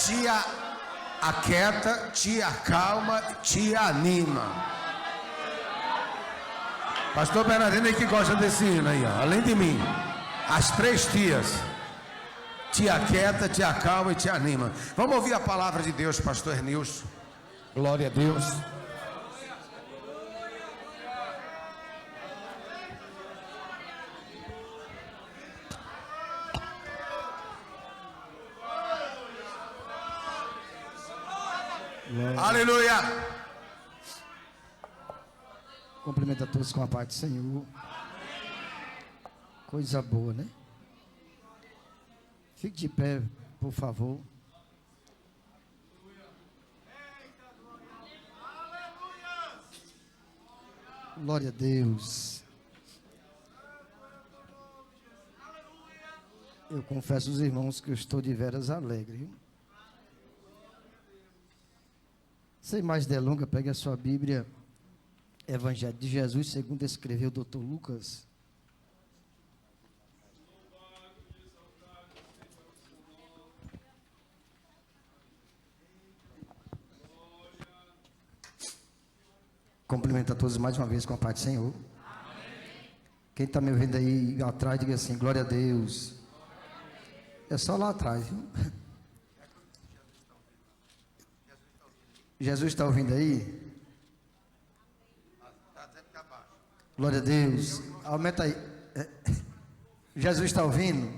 te aquieta, te acalma, te anima. Pastor Bernardino é que gosta desse hino aí, ó. Além de mim, as 3 tias. Te aquieta, te acalma e te anima. Vamos ouvir a palavra de Deus, pastor Nilson. Glória a Deus. Aleluia. Cumprimento a todos com a paz do Senhor. Coisa boa, né? Fique de pé, por favor. Glória a Deus. Eu confesso aos irmãos que eu estou de veras alegre, viu? Sem mais delongas, pegue a sua Bíblia, Evangelho de Jesus, segundo escreveu o Dr. Lucas. Cumprimento a todos mais uma vez com a paz do Senhor. Amém. Quem está me ouvindo aí atrás, diga assim, glória a Deus. É só lá atrás, viu? Jesus está ouvindo aí? Glória a Deus. Aumenta aí. Jesus está ouvindo?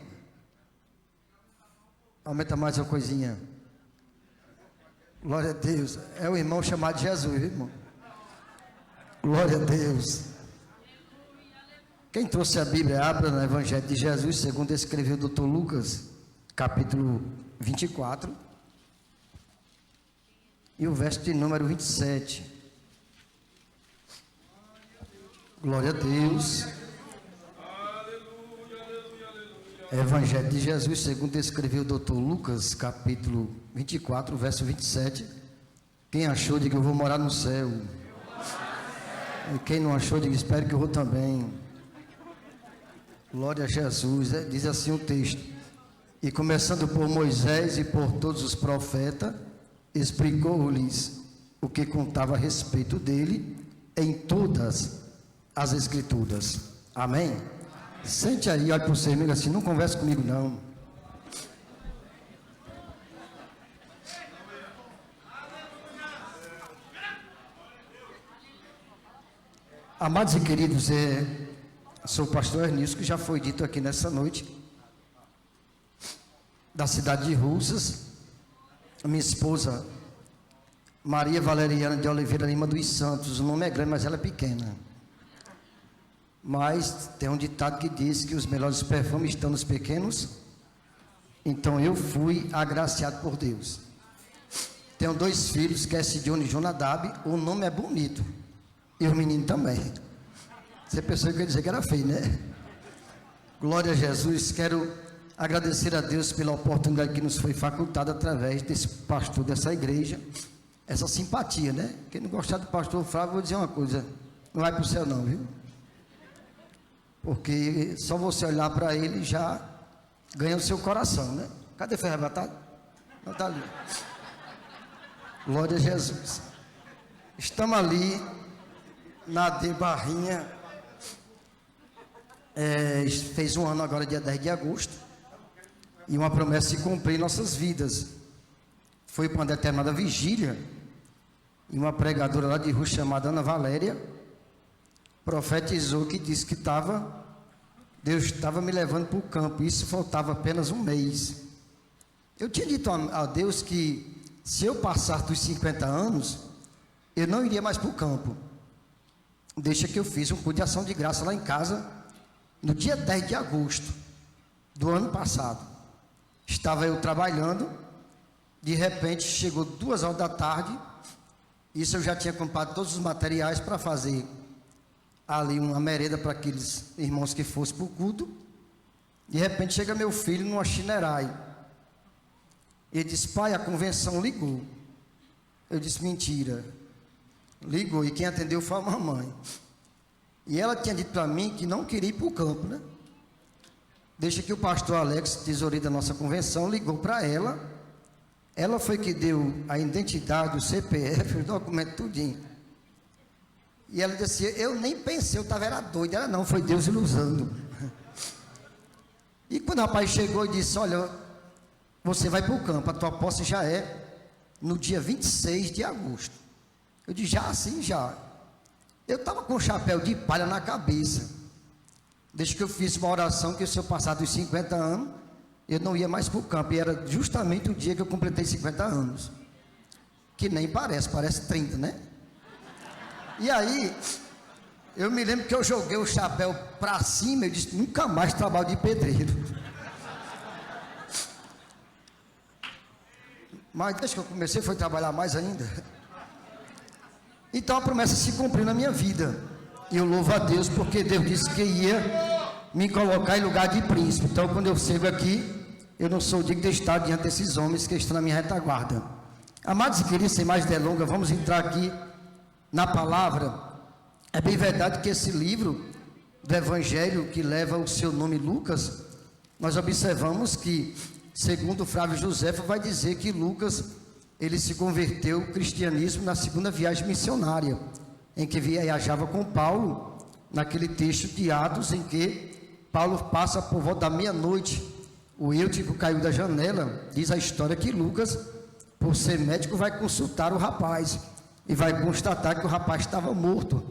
Aumenta mais uma coisinha. Glória a Deus. É o irmão chamado Jesus, viu, irmão? Glória a Deus. Quem trouxe a Bíblia, abra no Evangelho de Jesus, segundo escreveu o Dr. Lucas, capítulo 24, e o verso de número 27. Glória a Deus. Evangelho de Jesus, segundo escreveu o Dr. Lucas, capítulo 24, verso 27. Quem achou, diga eu vou morar no céu. E quem não achou, diga espero que eu vou também. Glória a Jesus. Diz assim o texto: e começando por Moisés e por todos os profetas, explicou-lhes o que contava a respeito dele em todas as Escrituras. Amém? Sente aí, olha para o seu amigo assim, não converse comigo não. Amados e queridos, sou o pastor Ernesto, que já foi dito aqui nessa noite, da cidade de Russas. Minha esposa, Maria Valeriana de Oliveira Lima dos Santos, o nome é grande, mas ela é pequena. Mas tem um ditado que diz que os melhores perfumes estão nos pequenos. Então eu fui agraciado por Deus. Tenho 2 filhos, que é Sidione e Jonadab. O nome é bonito. E o menino também. Você pensou que eu ia dizer que era feio, né? Glória a Jesus. Quero agradecer a Deus pela oportunidade que nos foi facultada através desse pastor dessa igreja. Essa simpatia, né? Quem não gostar do pastor Flávio, vou dizer uma coisa: não vai para o céu não, viu? Porque só você olhar para ele já ganha o seu coração, né? Cadê foi arrebatado? Não está ali. Glória a Jesus. Estamos ali na de Barrinha. Fez um ano agora, dia 10 de agosto. E uma promessa se cumprir em nossas vidas. Foi para uma determinada vigília. E uma pregadora lá de rua chamada Ana Valéria profetizou que disse que Deus estava me levando para o campo. Isso faltava apenas um mês. Eu tinha dito a Deus que se eu passar dos 50 anos, eu não iria mais para o campo. Deixa que eu fiz um culto de ação de graça lá em casa, no dia 10 de agosto do ano passado. Estava eu trabalhando, de repente chegou 2 horas da tarde. Isso eu já tinha comprado todos os materiais para fazer ali uma merenda para aqueles irmãos que fossem para o culto. De repente chega meu filho numa chinerai. Ele disse: pai, a convenção ligou. Eu disse: mentira. Ligou, e quem atendeu foi a mamãe. E ela tinha dito para mim que não queria ir para o campo, né? Deixa que o pastor Alex, tesoureiro da nossa convenção, ligou para ela Ela foi que deu a identidade, o CPF, o documento, tudinho. E ela disse, eu nem pensei, eu estava era doida. Ela não, foi Deus ilusando. E quando o rapaz chegou e disse, olha, você vai para o campo, a tua posse já é no dia 26 de agosto. Eu disse, já assim, já. Eu estava com um chapéu de palha na cabeça. Desde que eu fiz uma oração que se eu passar dos 50 anos, eu não ia mais para o campo. E era justamente o dia que eu completei 50 anos. Que nem parece 30, né? E aí, eu me lembro que eu joguei o chapéu para cima e disse, nunca mais trabalho de pedreiro. Mas desde que eu comecei, foi trabalhar mais ainda. Então a promessa se cumpriu na minha vida. E eu louvo a Deus, porque Deus disse que ia me colocar em lugar de príncipe. Então quando eu chego aqui, eu não sou digno de estar diante desses homens que estão na minha retaguarda. Amados e queridos, sem mais delongas, vamos entrar aqui na palavra. É bem verdade que esse livro do Evangelho, que leva o seu nome Lucas, nós observamos que, segundo Flávio Josefo, vai dizer que Lucas, ele se converteu ao cristianismo na segunda viagem missionária, em que viajava com Paulo, naquele texto de Atos, em que Paulo passa por volta da meia-noite, o Eutico caiu da janela, diz a história que Lucas, por ser médico, vai consultar o rapaz, e vai constatar que o rapaz estava morto.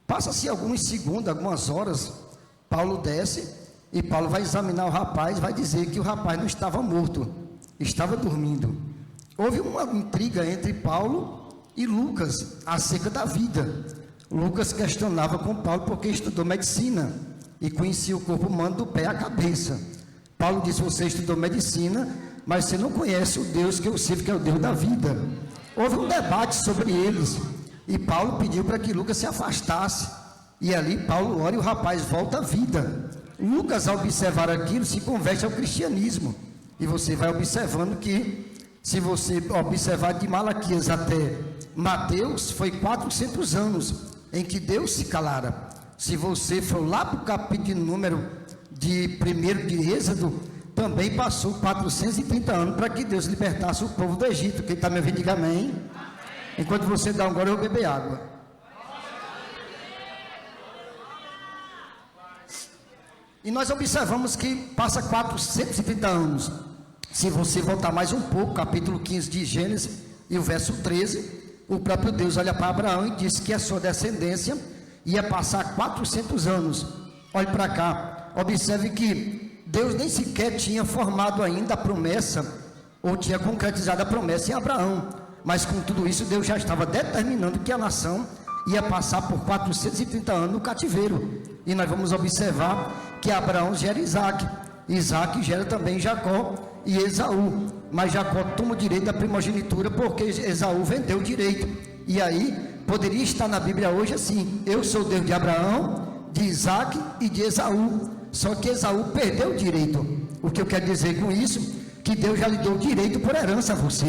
Passa-se alguns segundos, algumas horas, Paulo desce, e Paulo vai examinar o rapaz, vai dizer que o rapaz não estava morto, estava dormindo. Houve uma intriga entre Paulo e Lucas acerca da vida. Lucas questionava com Paulo porque estudou medicina e conhecia o corpo humano do pé à cabeça. Paulo disse, você estudou medicina, mas você não conhece o Deus que eu sirvo, que é o Deus da vida. Houve um debate sobre eles, e Paulo pediu para que Lucas se afastasse, e ali Paulo ora e o rapaz volta à vida. Lucas, ao observar aquilo, se converte ao cristianismo, e você vai observando que, se você observar de Malaquias até Mateus, foi 400 anos em que Deus se calara. Se você for lá para o capítulo número de 1 de Êxodo, também passou 430 anos para que Deus libertasse o povo do Egito. Quem está me ouvindo, diga amém. Enquanto você dá um gole, eu vou beber água. E nós observamos que passa 430 anos. Se você voltar mais um pouco, capítulo 15 de Gênesis e o verso 13, o próprio Deus olha para Abraão e diz que a sua descendência ia passar 400 anos. Olhe para cá, observe que Deus nem sequer tinha formado ainda a promessa, ou tinha concretizado a promessa em Abraão, mas com tudo isso Deus já estava determinando que a nação ia passar por 430 anos no cativeiro. E nós vamos observar que Abraão gera Isaac, Isaac gera também Jacó e Esaú, mas Jacó toma o direito da primogenitura porque Esaú vendeu o direito. E aí poderia estar na Bíblia hoje assim, eu sou Deus de Abraão, de Isaac e de Esaú. Só que Esaú perdeu o direito. O que eu quero dizer com isso? Que Deus já lhe deu o direito por herança a você.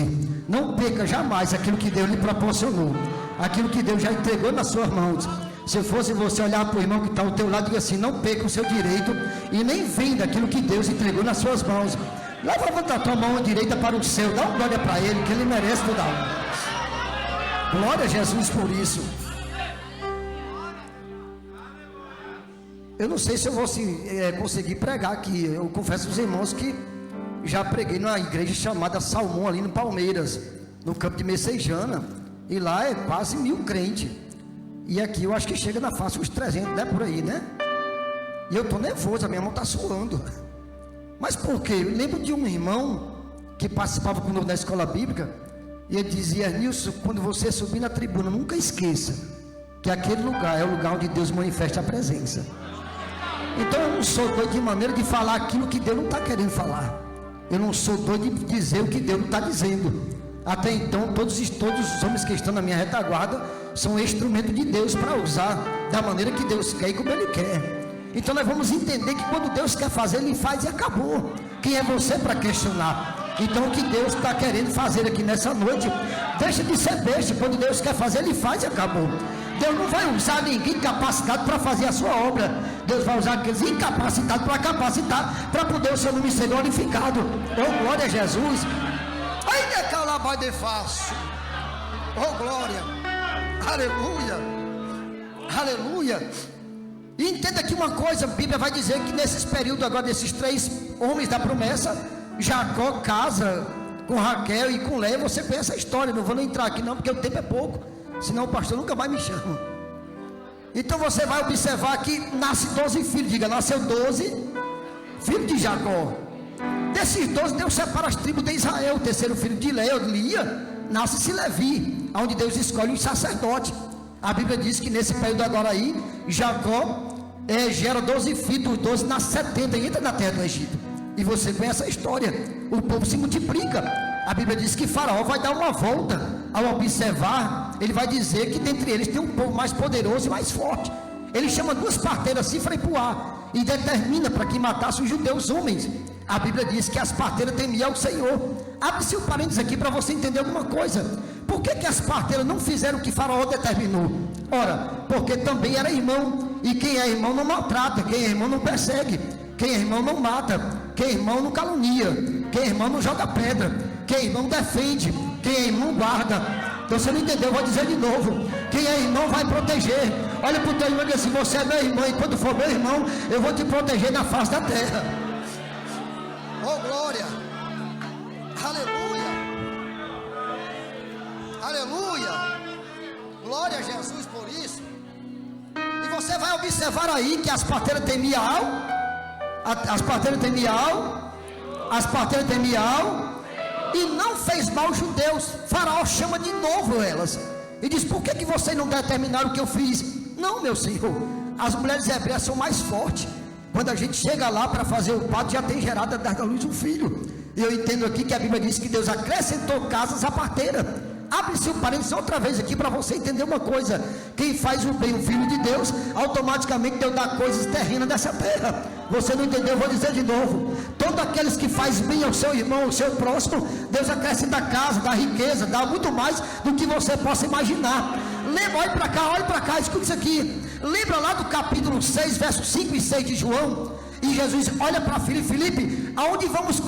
Não perca jamais aquilo que Deus lhe proporcionou, aquilo que Deus já entregou nas suas mãos. Se fosse você olhar para o irmão que está ao teu lado e dizer assim, não perca o seu direito e nem venda aquilo que Deus entregou nas suas mãos. Levanta a tua mão direita para o céu, dá uma glória para Ele, que Ele merece toda a honra. Glória a Jesus por isso. Eu não sei se eu vou conseguir pregar aqui. Eu confesso aos irmãos que já preguei numa igreja chamada Salmão, ali no Palmeiras, no campo de Messejana, e lá é quase 1000 crentes, e aqui eu acho que chega na faixa uns 300, né, por aí, né? E eu estou nervoso, a minha mão está suando. Mas por quê? Eu lembro de um irmão que participava conosco da escola bíblica, e ele dizia, Nilson, quando você subir na tribuna, nunca esqueça que aquele lugar é o lugar onde Deus manifesta a presença. Então eu não sou doido de maneira de falar aquilo que Deus não está querendo falar. Eu não sou doido de dizer o que Deus não está dizendo. Até então todos os homens que estão na minha retaguarda são instrumento de Deus para usar da maneira que Deus quer e como Ele quer. Então nós vamos entender que quando Deus quer fazer, Ele faz e acabou. Quem é você para questionar? Então o que Deus está querendo fazer aqui nessa noite, deixa de ser besta. Quando Deus quer fazer, Ele faz e acabou. Deus não vai usar ninguém capacitado para fazer a sua obra. Deus vai usar aqueles incapacitados para capacitar, para poder o seu nome ser glorificado. Oh, glória a Jesus. Ainda decalabai de fácil. Oh glória, aleluia, aleluia. E entenda aqui uma coisa, a Bíblia vai dizer que nesses períodos agora, desses 3 homens da promessa, Jacó casa com Raquel e com Léa. Você conhece a história, não vou nem entrar aqui não, porque o tempo é pouco, senão o pastor nunca mais me chama. Então você vai observar que nasce 12 filhos, diga, nasceu 12 filhos de Jacó. Desses 12, Deus separa as tribos de Israel. O terceiro filho de Léa, de Lia, nasce-se Levi, onde Deus escolhe um sacerdote. A Bíblia diz que nesse período agora aí, Jacó gera 12 filhos, dos 12 nasce 70 e entra na terra do Egito. E você conhece a história, o povo se multiplica. A Bíblia diz que Faraó vai dar uma volta. Ao observar, ele vai dizer que dentre eles tem um povo mais poderoso e mais forte. Ele chama 2 parteiras, Cifra e Puá, e determina para que matasse os judeus homens. A Bíblia diz que as parteiras temiam ao Senhor. Abre-se um parênteses aqui para você entender alguma coisa. Por que as parteiras não fizeram o que Faraó determinou? Ora, porque também era irmão. E quem é irmão não maltrata, quem é irmão não persegue, quem é irmão não mata, quem é irmão não calunia, quem é irmão não joga pedra, quem é irmão defende, quem é irmão guarda. Então você não entendeu, eu vou dizer de novo. Quem é irmão vai proteger. Olha para o teu irmão e diz assim: você é meu irmão, e quando for meu irmão, eu vou te proteger na face da terra. Oh glória, aleluia, aleluia, glória a Jesus por isso. E você vai observar aí que as parteiras temiam as parteiras temiam e não fez mal aos judeus. Faraó chama de novo elas e diz: por que vocês não determinaram o que eu fiz? Não, meu senhor, as mulheres hebreias são mais fortes. Quando a gente chega lá para fazer o parto, já tem gerado a dar à luz um filho. E eu entendo aqui que a Bíblia diz que Deus acrescentou casas à parteira. Abre-se um parênteses outra vez aqui para você entender uma coisa: quem faz o bem, o filho de Deus, automaticamente Deus dá coisas terrenas dessa terra. Você não entendeu? Eu vou dizer de novo: todos aqueles que fazem bem ao seu irmão, ao seu próximo, Deus acrescenta casa, dá riqueza, dá muito mais do que você possa imaginar. Lembra, olhe para cá, escute isso aqui. Lembra lá do capítulo 6, versos 5 e 6 de João? E Jesus olha para Filipe: aonde vamos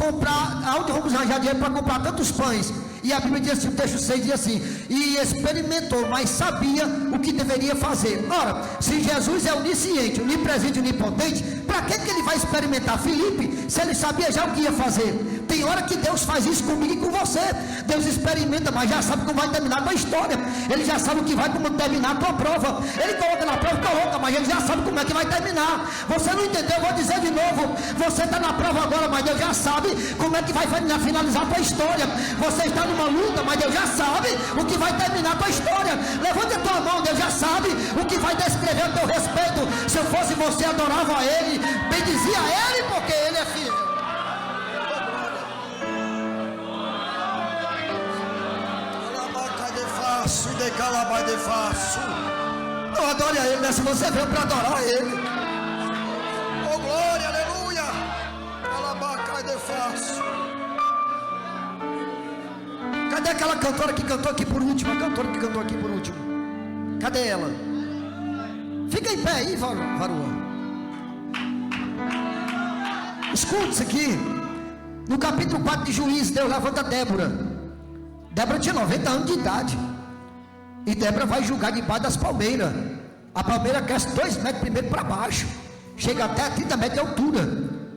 arranjar dinheiro para comprar tantos pães? E a Bíblia diz assim, o texto 6 diz assim: e experimentou, mas sabia o que deveria fazer. Ora, se Jesus é onisciente, onipresente e onipotente, para que ele vai experimentar Filipe, se ele sabia já o que ia fazer? Tem hora que Deus faz isso comigo e com você. Deus experimenta, mas já sabe como vai terminar a tua história. Ele já sabe o que vai terminar a tua prova. Ele coloca na prova, mas ele já sabe como é que vai terminar. Você não entendeu? Eu vou dizer de novo: você está na prova agora, mas Deus já sabe como é que vai finalizar a tua história. Você está numa luta, mas Deus já sabe o que vai terminar a tua história. Levante a tua mão, Deus já sabe o que vai descrever a teu respeito. Se eu fosse você, adorava a Ele, bendizia a Ele, porque Ele é fiel. Não adore a Ele, né? Se você veio para adorar a Ele. Oh glória, aleluia. Alabacai de fácil. Cadê aquela cantora que cantou aqui por último? A cantora que cantou aqui por último. Cadê ela? Fica em pé aí, Varua. Escute isso aqui. No capítulo 4 de Juízes, Deus levanta Débora. Débora tinha 90 anos de idade. E Débora vai julgar debaixo das palmeiras. A palmeira cresce 2 metros primeiro para baixo, chega até 30 metros de altura.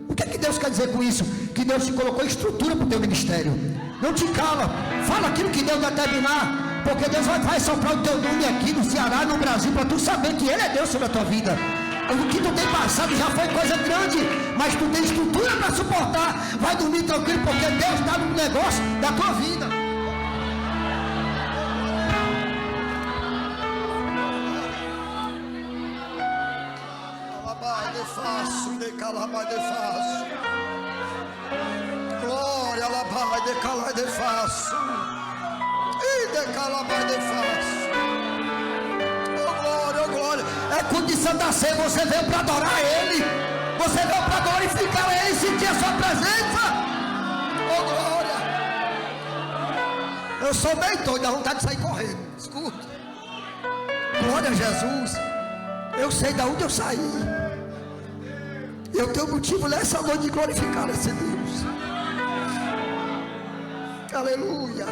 O que é que Deus quer dizer com isso? Que Deus te colocou estrutura para o teu ministério. Não te cala, fala aquilo que Deus determinar, porque Deus vai soprar o teu nome aqui no Ceará, no Brasil, para tu saber que Ele é Deus sobre a tua vida. O que tu tem passado já foi coisa grande, mas tu tem estrutura para suportar. Vai dormir tranquilo, porque Deus está no negócio da tua vida. Fácil, de calabai de fácil. Glória, alabai de calai de fácil. E de calabai de fácil. Oh glória, oh glória. É condição da ceia, você veio para adorar Ele. Você veio para glorificar Ele e sentir a sua presença. Oh glória. Eu sou bem doido, dá vontade de sair correndo. Escuta. Glória a Jesus. Eu sei de onde eu saí. Eu tenho motivo nessa noite de glorificar esse Deus. Aleluia.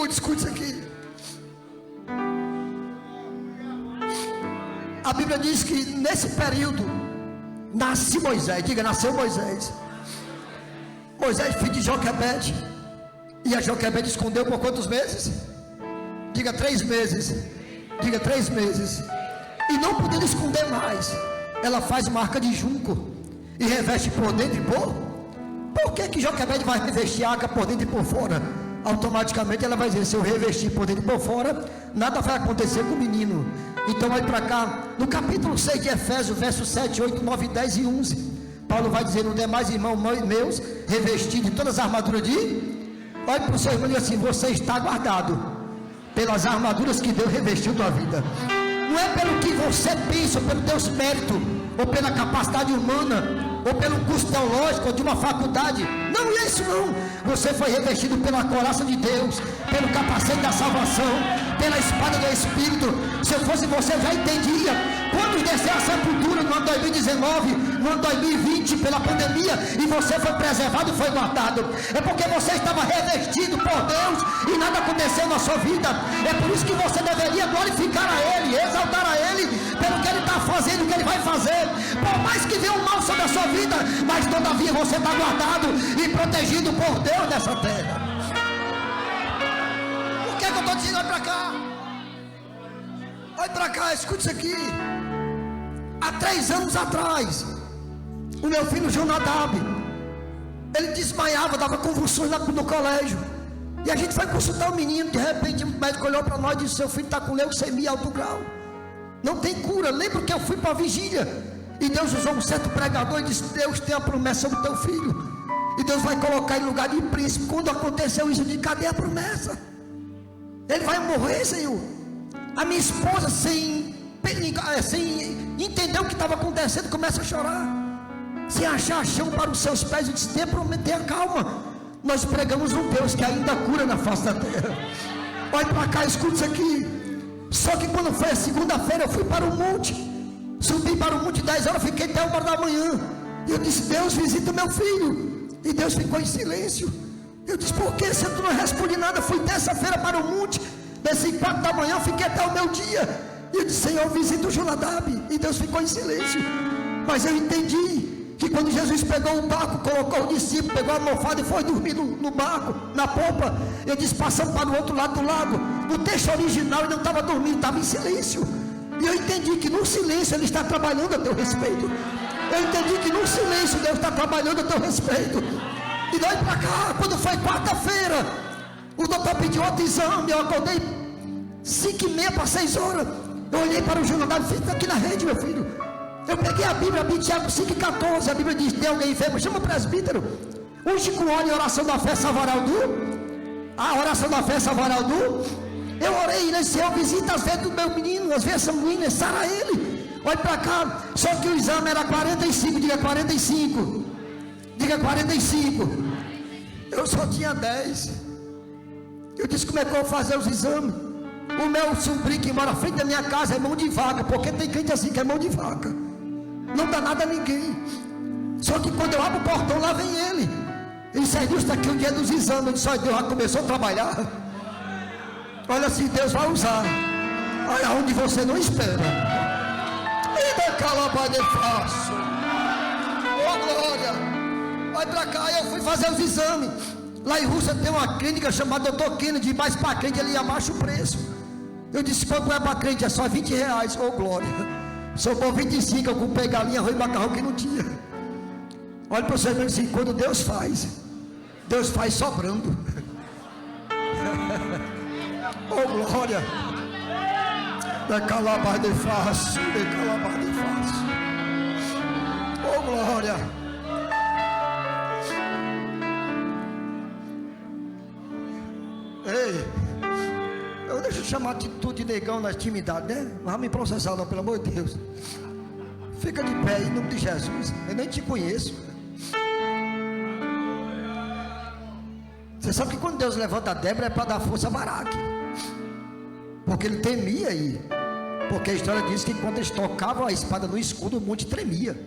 Escute isso aqui. A Bíblia diz que nesse período nasce Moisés. Diga, nasceu Moisés. Moisés, filho de Joquebede. E a Joquebede escondeu por quantos meses? Diga, 3 meses. Diga, 3 meses. E não podendo esconder mais, ela faz marca de junco e reveste por dentro e por que Joquebede vai revestir a arca por dentro e por fora? Automaticamente ela vai dizer: se eu revestir por dentro e por fora, nada vai acontecer com o menino. Então olhe para cá, no capítulo 6 de Efésios, versos 7, 8, 9, 10 e 11, Paulo vai dizer: no demais irmãos meus, revestido de todas as armaduras de... Olhe para o seu irmão e diz assim: você está guardado pelas armaduras que Deus revestiu tua vida. Não é pelo que você pensa, ou pelo teus méritos, ou pela capacidade humana, ou pelo curso teológico, ou de uma faculdade. Não é isso não. Você foi revestido pela couraça de Deus, pelo capacete da salvação, pela espada do Espírito. Se eu fosse você, já entendia. Quando descer a sepultura no ano 2019, no ano 2020, pela pandemia, e você foi preservado e foi guardado, é porque você estava revestido por Deus e nada aconteceu na sua vida. É por isso que você deveria glorificar a Ele, exaltar a Ele pelo que Ele está fazendo, o que Ele vai fazer. Por mais que venha um mal sobre a sua vida, mas todavia você está guardado e protegido por Deus nessa terra. O que é que eu estou dizendo? Olha para cá. Olha para cá, escute isso aqui. Há 3 anos atrás, o meu filho Jonadab, ele desmaiava, dava convulsões no colégio. E a gente foi consultar o menino. De repente o médico olhou para nós e disse: seu filho está com leucemia alto grau, não tem cura. Lembra que eu fui para a vigília e Deus usou um certo pregador e disse: Deus tem a promessa sobre o teu filho, e Deus vai colocar em lugar de príncipe. Quando aconteceu isso, eu disse: cadê a promessa? Ele vai morrer, Senhor. A minha esposa, sem entender o que estava acontecendo, começa a chorar, sem achar chão para os seus pés. Eu disse: tenha calma, nós pregamos um Deus que ainda cura na face da terra. Olha para cá, escute isso aqui. Só que quando foi a segunda-feira, eu fui para o monte, subi para o monte 10 horas, fiquei até 1 hora da manhã. E eu disse: Deus, visita meu filho. E Deus ficou em silêncio. Eu disse: por que você não responde nada? Fui terça-feira para o monte, desci 4 da manhã, fiquei até o meu dia. E eu disse: Senhor, visita o Jonadab. E Deus ficou em silêncio. Mas eu entendi que quando Jesus pegou o barco, colocou o discípulo, pegou a almofada e foi dormir no barco, na popa. Eu disse: passamos para o outro lado do lago. No texto original ele não estava dormindo, estava em silêncio. E eu entendi que no silêncio ele está trabalhando a teu respeito. Eu entendi que no silêncio Deus está trabalhando a teu respeito. E daí para cá, quando foi quarta-feira, o doutor pediu outro exame. Eu acordei 5h30 para 6 horas. Eu olhei para o Jonadab: fica aqui na rede, meu filho. Eu peguei a Bíblia, abri Tiago 5,14. A Bíblia diz: tem alguém enfermo, chama o presbítero. Unge com óleo, e a oração da fé salvará o du. A oração da fé salvará o du. Eu orei, né? Senhor, visita as veias do meu menino, as veias sanguíneas, sara ele. Olha para cá. Só que o exame era 45. Diga 45. Diga 45. Eu só tinha 10. Eu disse: como é que eu vou fazer os exames? O meu sobrinho que mora à frente da minha casa é mão de vaca, porque tem crente assim que é mão de vaca, não dá nada a ninguém. Só que quando eu abro o portão, lá vem ele. Ele disse: Deus, está aqui o dia dos exames. Eu disse: olha, Deus já começou a trabalhar. Olha assim, Deus vai usar. Olha onde você não espera. E da calabada de fácil. Oh glória. Olha para cá, eu fui fazer os exames. Lá em Rússia tem uma clínica chamada Dr. Kennedy, mas para crente ele abaixa o preço. Eu disse: quanto é para crente? É só R$20. Oh glória. Sobrou 25, eu comprei galinha, arroz e macarrão que não tinha. Olha para você e diz assim: quando Deus faz sobrando. Oh glória. Decalabar de fácil, decalabar de fácil. Oh glória. Ei, eu deixo chamar atitude de negão na intimidade, né? Não vai me processar não, pelo amor de Deus. Fica de pé em nome de Jesus. Eu nem te conheço. Você sabe que quando Deus levanta a Débora é para dar força a Baraque, porque ele temia aí. Porque a história diz que quando eles tocavam a espada no escudo, o monte tremia.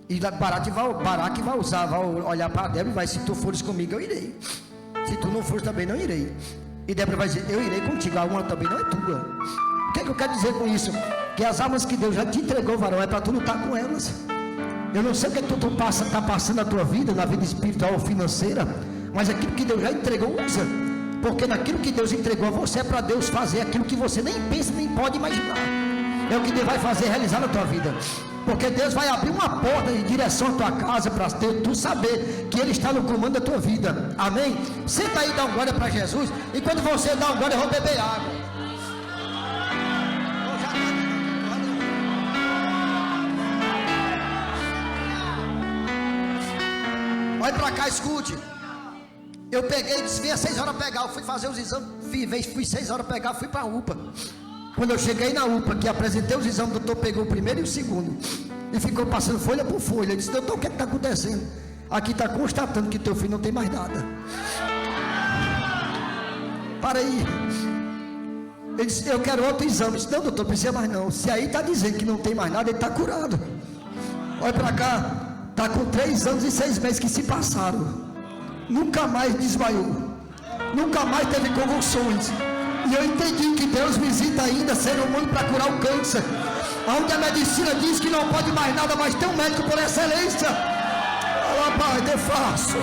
E Baraque vai usar, vai olhar para Débora e vai: se tu fores comigo, eu irei. Se tu não for, também não irei. E Débora vai dizer, eu irei contigo, a uma também não é tua. O que é que eu quero dizer com isso? Que as almas que Deus já te entregou, varão, é para tu lutar com elas. Eu não sei o que é que tu está passando na tua vida, na vida espiritual ou financeira, mas aquilo que Deus já entregou, usa. Porque naquilo que Deus entregou a você é para Deus fazer aquilo que você nem pensa, nem pode imaginar. É o que Deus vai fazer, realizar na tua vida. Porque Deus vai abrir uma porta em direção à tua casa para tu saber que Ele está no comando da tua vida. Amém? Senta aí e dá um glória para Jesus. E quando você dá um glória, eu vou beber água. Olha para cá, escute. Eu peguei, desviei às 6 horas pegar. Eu fui fazer os exames, fui 6 horas pegar, fui para a UPA. Quando eu cheguei na UPA, que apresentei os exames, o doutor pegou o primeiro e o segundo e ficou passando folha por folha. Ele disse, doutor, o que está acontecendo? Aqui está constatando que teu filho não tem mais nada. Para aí. Ele disse, eu quero outro exame. Eu disse, não, doutor, precisa mais não. Se aí está dizendo que não tem mais nada, ele está curado. Olha para cá. Está com 3 anos e 6 meses que se passaram. Nunca mais desmaiou. Nunca mais teve convulsões. E eu entendi que Deus visita ainda ser humano para curar o câncer. Onde a medicina diz que não pode mais nada, mas tem um médico por excelência. Olha, Pai, te faço.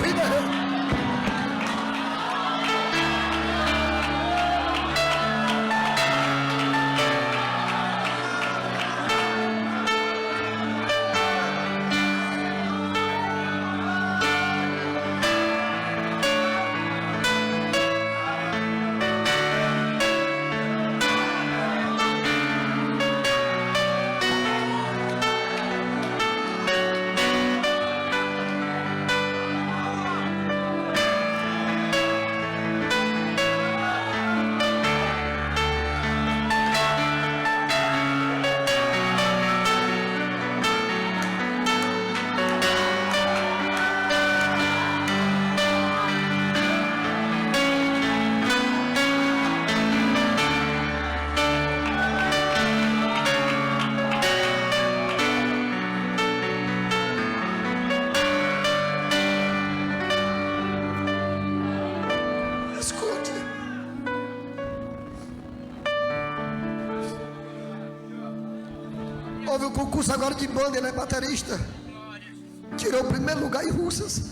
Houve um concurso agora de banda, ele é baterista. Tirou o primeiro lugar em Russas.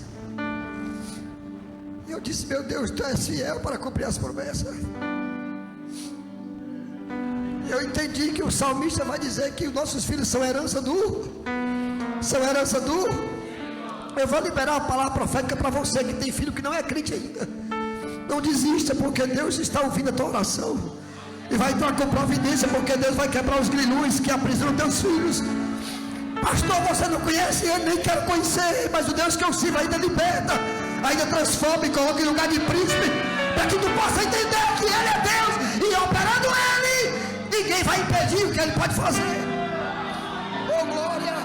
E eu disse, meu Deus, tu és fiel para cumprir as promessas. E eu entendi que o salmista vai dizer que os nossos filhos são herança do. Eu vou liberar a palavra profética para você que tem filho que não é crente ainda. Não desista, porque Deus está ouvindo a tua oração. E vai entrar com providência, porque Deus vai quebrar os grilhões que aprisionam teus filhos. Pastor, você não conhece ele, nem quero conhecer, mas o Deus que eu sirvo ainda liberta, ainda transforma e coloca em lugar de príncipe, para que tu possa entender que ele é Deus, e operando ele, ninguém vai impedir o que ele pode fazer. Oh glória!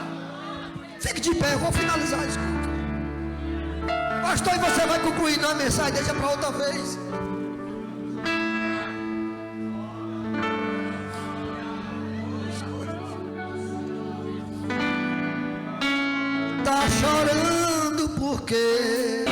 Fique de pé, eu vou finalizar, escuta. Pastor, e você vai concluir na mensagem, deixa para outra vez. Tá chorando porque